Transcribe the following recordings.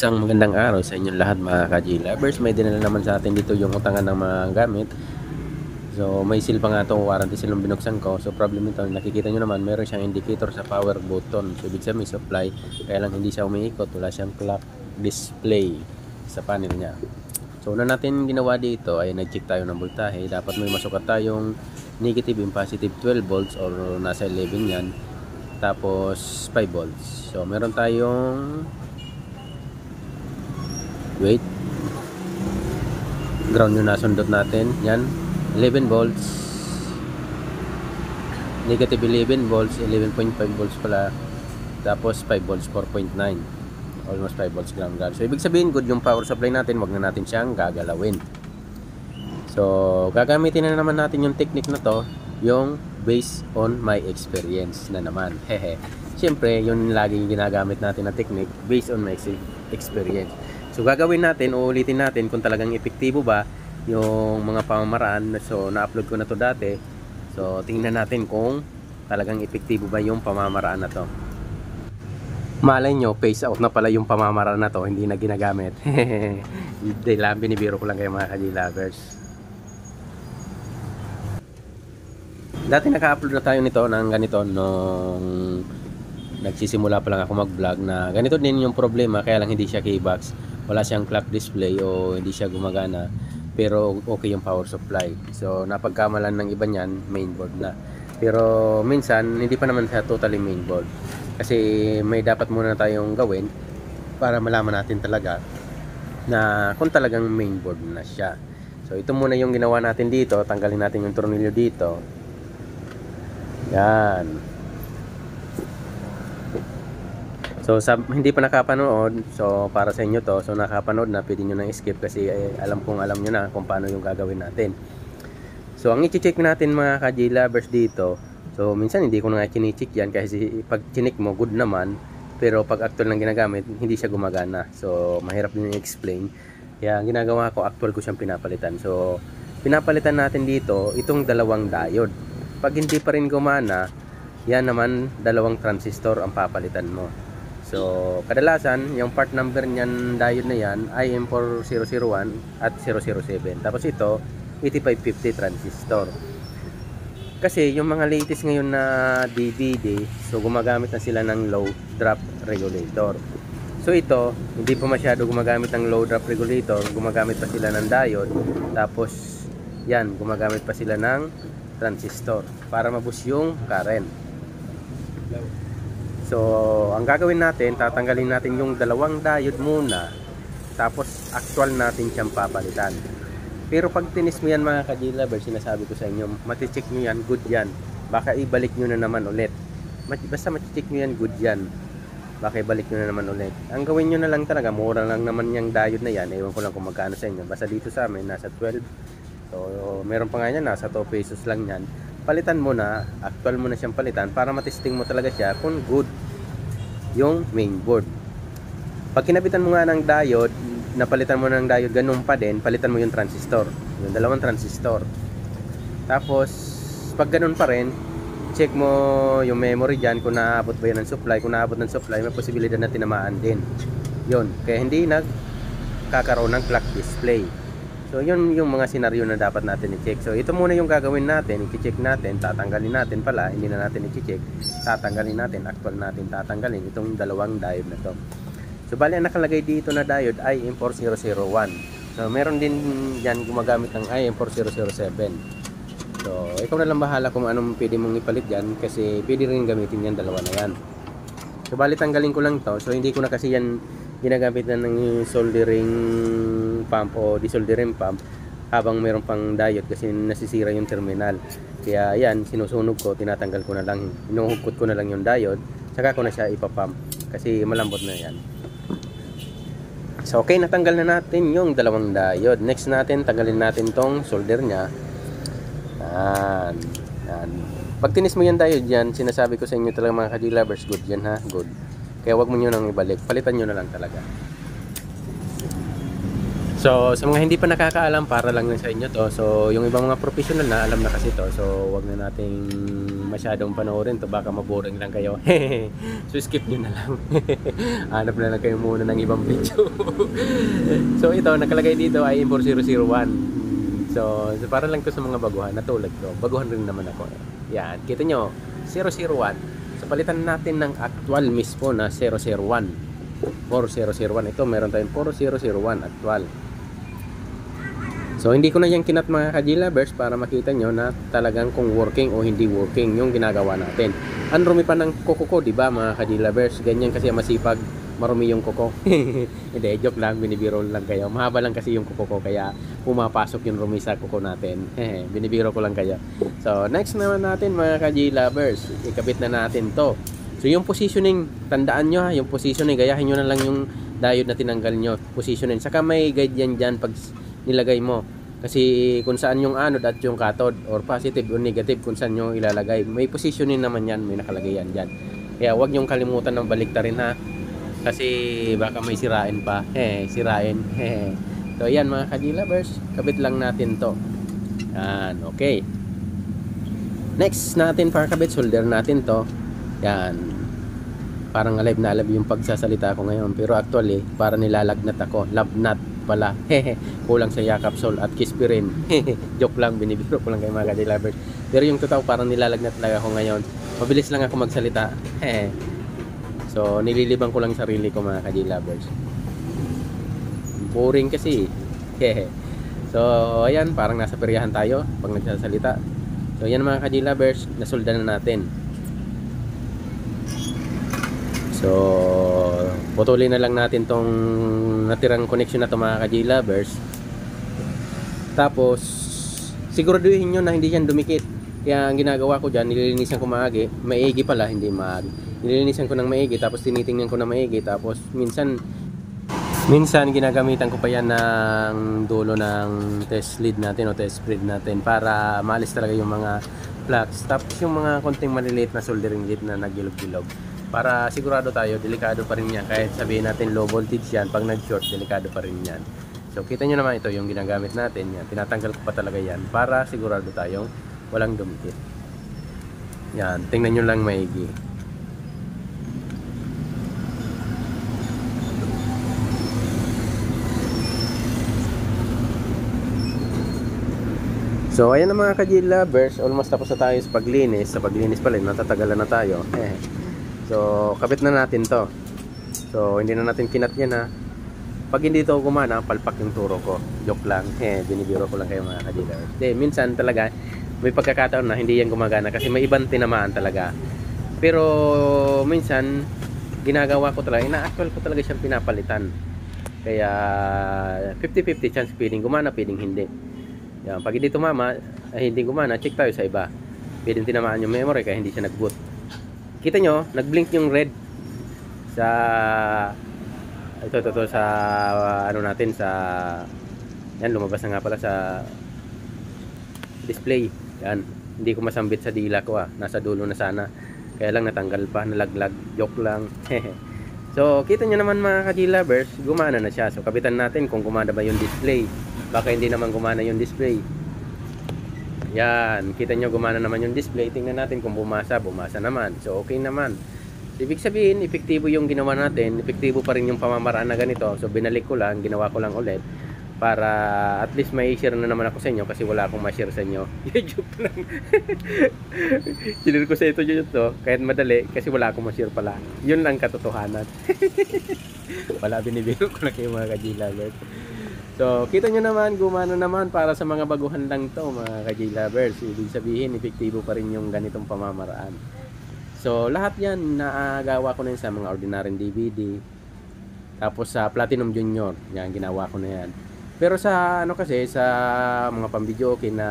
Isang magandang araw sa inyong lahat mga ka-G-Lovers. May dinala naman sa atin dito yung utangan ng mga gamit. So may seal pa nga ito, warranty seal nung binuksan ko. So problem nito, nakikita nyo naman meron siyang indicator sa power button. So ibig sabihin may supply, kaya lang hindi siya umiikot, wala siyang clock display sa panel niya. So una natin ginawa dito ay nag-check tayo ng voltahe. Dapat may masukat tayong negative and positive 12 volts or nasa 11 yan. Tapos 5 volts. So meron tayong ground yung nasundot natin, yan 11 volts, negative 11 volts, 11.5 volts pala, tapos 5 volts, 4.9, almost 5 volts ground. So ibig sabihin good yung power supply natin, wag na natin siyang gagalawin. So gagamitin na naman natin yung technique na to, yung based on my experience na naman. Siyempre yun laging ginagamit natin na technique, based on my experience. So gagawin natin, uulitin natin kung talagang epektibo ba yung mga pamamaraan. So na-upload ko na to dati. So tingnan natin kung talagang epektibo ba yung pamamaraan na to. Malay nyo, phase out na pala yung pamamaraan na to, hindi na ginagamit. Hindi lang, binibiro ko lang kayo mga ka-G-Lovers. Dati naka-upload na tayo nito ng ganito nung nagsisimula pa lang ako mag-vlog na ganito din yung problema, kaya lang hindi siya keybox. Wala siyang clock display o hindi siya gumagana, pero okay yung power supply. So napagkamalan ng iba niyan, mainboard na. Pero minsan hindi pa naman siya totally mainboard, kasi may dapat muna tayong gawin para malaman natin talaga na kung talagang mainboard na siya. So ito muna yung ginawa natin dito. Tanggalin natin yung tornilyo dito, yan. So hindi pa nakapanood, so para sa inyo to. So nakapanood na, pwede nyo nang skip kasi alam nyo na kung paano yung gagawin natin. So ang i-check natin mga ka-G-Lovers dito, so minsan hindi ko na nga chine-check yan kasi pag chinik mo good naman, pero pag actual lang ginagamit hindi siya gumagana. So mahirap din i-explain, kaya ang ginagawa ko, actual ko siyang pinapalitan. So pinapalitan natin dito itong dalawang diode. Pag hindi pa rin gumana, yan naman dalawang transistor ang papalitan mo. So kadalasan yung part number niyan diode na yan ay IM4001 at 007. Tapos ito 8550 transistor. Kasi yung mga latest ngayon na DVD, so gumagamit na sila ng low drop regulator. So ito hindi pa masyado gumagamit ng low drop regulator, gumagamit pa sila ng diode. Tapos yan, gumagamit pa sila ng transistor para ma-boost yung current. So ang gagawin natin, tatanggalin natin yung dalawang diode muna, tapos actual natin siyang papalitan. Pero pag tinis mo yan mga ka-G-Lovers, sinasabi ko sa inyo, mati-check nyo yan, good yan. Baka ibalik nyo na naman ulit. Basta mati-check nyo yan, good yan. Baka ibalik nyo na naman ulit. Ang gawin nyo na lang talaga, mura lang naman yung diode na yan. Ewan ko lang kung magkano sa inyo. Basta dito sa amin, nasa 12. So meron pa nga yan, nasa 2 pesos lang yan. Palitan mo na, actual mo na siyang palitan para matesting mo talaga siya kung good yung mainboard. Pag kinabitan mo nga ng diode, napalitan mo ng diode, ganun pa din, palitan mo yung transistor, yung dalawang transistor. Tapos pag ganun pa rin, check mo yung memory dyan kung naabot ba yun ng supply. Kung naabot ng supply, may posibilidad na tinamaan din yun, kaya hindi nagkakaroon ng clock display. So yun yung mga senaryo na dapat natin i-check. So ito muna yung gagawin natin, i-check natin, tatanggalin natin pala, hindi na natin i-check, tatanggalin natin, actual natin tatanggalin itong dalawang diode na to. So bali ang nakalagay dito na diode ay IM4001. So meron din yan gumagamit ng IM4007. So ikaw na lang bahala kung anong pwede mong ipalit yan, kasi pwede rin gamitin yan, dalawa na yan. So bali tanggalin ko lang to. So hindi ko na kasi yan ginagamit na ng soldering pump o desoldering pump habang meron pang diode, kasi nasisira yung terminal. Kaya yan, sinusunog ko, tinatanggal ko na lang, inuhugkot ko na lang yung diode, saka ko na siya ipapump kasi malambot na yan. So okay, natanggal na natin yung dalawang diode. Next natin, tanggalin natin tong solder nya. Yan. Pag tinis mo yung diode yan, sinasabi ko sa inyo talaga mga ka-G-Lovers, good yan ha, good. Kaya wag mo nyo nang ibalik, palitan nyo na lang talaga. So, sa mga hindi pa nakakaalam, para lang sa inyo to. So, yung ibang mga professional na, alam na kasi to. So, wag na nating masyadong panoorin to. Baka maboring lang kayo. So, skip nyo na lang. Hanap na lang kayo muna ng ibang video. So, ito, nakalagay dito ay Import 001. So, para lang to sa mga baguhan. Natulad ko. Baguhan rin naman ako. Yan. Kita nyo, 001. So, palitan natin ng actual mismo na 001. 4001. Ito, meron tayong 4001 actual. So, hindi ko na yung kinat mga ka-G-Lovers para makita nyo na talagang kung working o hindi working yung ginagawa natin. Ang rumi pa ng kuko ko, diba mga ka-G-Lovers? Ganyan kasi masipag, marumi yung kuko. Hindi, joke lang, binibiro lang kayo. Mahaba lang kasi yung kuko ko, kaya pumapasok yung rumi sa kuko natin. Binibiro ko lang kayo. So, next naman natin mga ka-G-Lovers, ikabit na natin to. So, yung positioning, tandaan nyo ha, yung positioning, gayahin nyo na lang yung diode na tinanggal nyo. Positioning, saka may guide yan dyan pag nilagay mo. Kasi kung saan yung anode at yung cathode, or positive or negative, kung saan nyo ilalagay. May positioning naman yan, may nakalagay yan dyan. Kaya huwag nyong kalimutan ng baliktarin ha. Kasi baka may sirain pa. Sirain. So yan mga ka-G-Lovers, kabit lang natin to. Yan, okay. Next natin para kabit, solder natin to. Yan. Parang alive na alive yung pagsasalita ko ngayon. Pero actually, para nilalagnat ako. Labnat pala. Kulang sa yakap sol at kispirin. Joke lang, binibiro ko lang kay mga ka-G-Lovers. Pero yung totoo, parang nilalagnat talaga ako ngayon. Mabilis lang ako magsalita. So, nililibang ko lang sarili ko mga ka-G-Lovers. Boring kasi. So, ayan, parang nasa peryahan tayo pag nagsasalita. So, ayan mga ka-G-Lovers, nasolda na natin. So, putulin na lang natin tong natirang connection na to mga ka-G-Lovers. Tapos, siguraduhin nyo na hindi yan dumikit. Kaya ang ginagawa ko dyan, nililinisan ko maigi pala, hindi maagi. Nililinisan ko ng maigi, tapos tinitingnan ko ng maigi, tapos minsan ginagamitan ko pa yan ng dulo ng test lead natin o test spread natin para maalis talaga yung mga plugs. Tapos yung mga konting maliliit na soldering lead na nagilog-gilog. Para sigurado tayo, delikado pa rin yan. Kahit sabihin natin low voltage yan, pag nag-short, delikado pa rin yan. So, kita nyo naman ito, yung ginagamit natin. Yan, tinatanggal ko pa talaga yan para sigurado tayong walang dumikit. Yan, tingnan nyo lang maigi. So, ayan na mga ka-G-Lovers. Almost tapos na tayo sa paglinis. Sa paglinis pala, natatagalan na tayo. So, kabit na natin to. So, hindi na natin kinat yan ha. Pag hindi ito gumana, palpak yung turo ko. Joke lang. Binibiro ko lang kayo mga ka-G-Lovers. Minsan talaga, may pagkakataon na hindi yan gumagana kasi may ibang tinamaan talaga. Pero, minsan, ginagawa ko talaga, ina-actual ko talaga siyang pinapalitan. Kaya, 50-50 chance pwedeng gumana, pwedeng hindi. Yan, pag hindi tumama, hindi gumana, check tayo sa iba. Pwedeng tinamaan yung memory kaya hindi siya nag-boot. Kita nyo, nag-blink yung red sa ito sa ano natin sa yan, lumabas na nga pala sa display. Yan, hindi ko masambit sa dila ko nasa dulo na sana. Kaya lang natanggal pa, nalaglag, joke lang. So, kita nyo naman mga ka-G-Lovers, gumana na siya. So, kabitan natin kung gumana ba yung display. Baka hindi naman gumana yung display. Yan, kita nyo gumana naman yung display. Tingnan natin kung bumasa naman. So, okay naman. Ibig sabihin, epektibo yung ginawa natin. Epektibo pa rin yung pamamaraan na ganito. So, binalik ko lang, ginawa ko lang ulit. Para at least may share na naman ako sa inyo kasi wala akong ma-share sa inyo. YouTube lang. Sinir ko sa ito to, kahit madali kasi wala akong ma-share pala. Yun lang katotohanan. Wala, binibiro ko na kayo mga ka-G-Lovers. So, kita nyo naman, gumana naman para sa mga baguhan lang to mga ka-G-Lovers. Ibig sabihin, epektibo pa rin yung ganitong pamamaraan. So, lahat yan, naagawa ko na yun sa mga ordinaryong DVD. Tapos sa Platinum Junior, yan, ginawa ko na yan. Pero sa, ano kasi, sa mga pambidyo, okay na,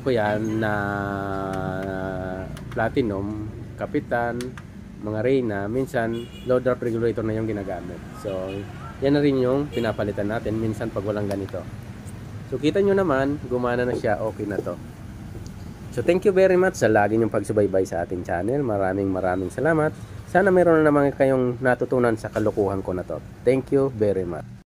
ko yan, na Platinum, Kapitan, mga Reyna, minsan, low drop regulator na yung ginagamit. So, yan na rin yung pinapalitan natin minsan pag walang ganito. So kita nyo naman, gumana na siya, okay na to. So thank you very much sa lagi nyong pagsubaybay sa ating channel. Maraming salamat. Sana meron na naman kayong natutunan sa kalokohan ko na to. Thank you very much.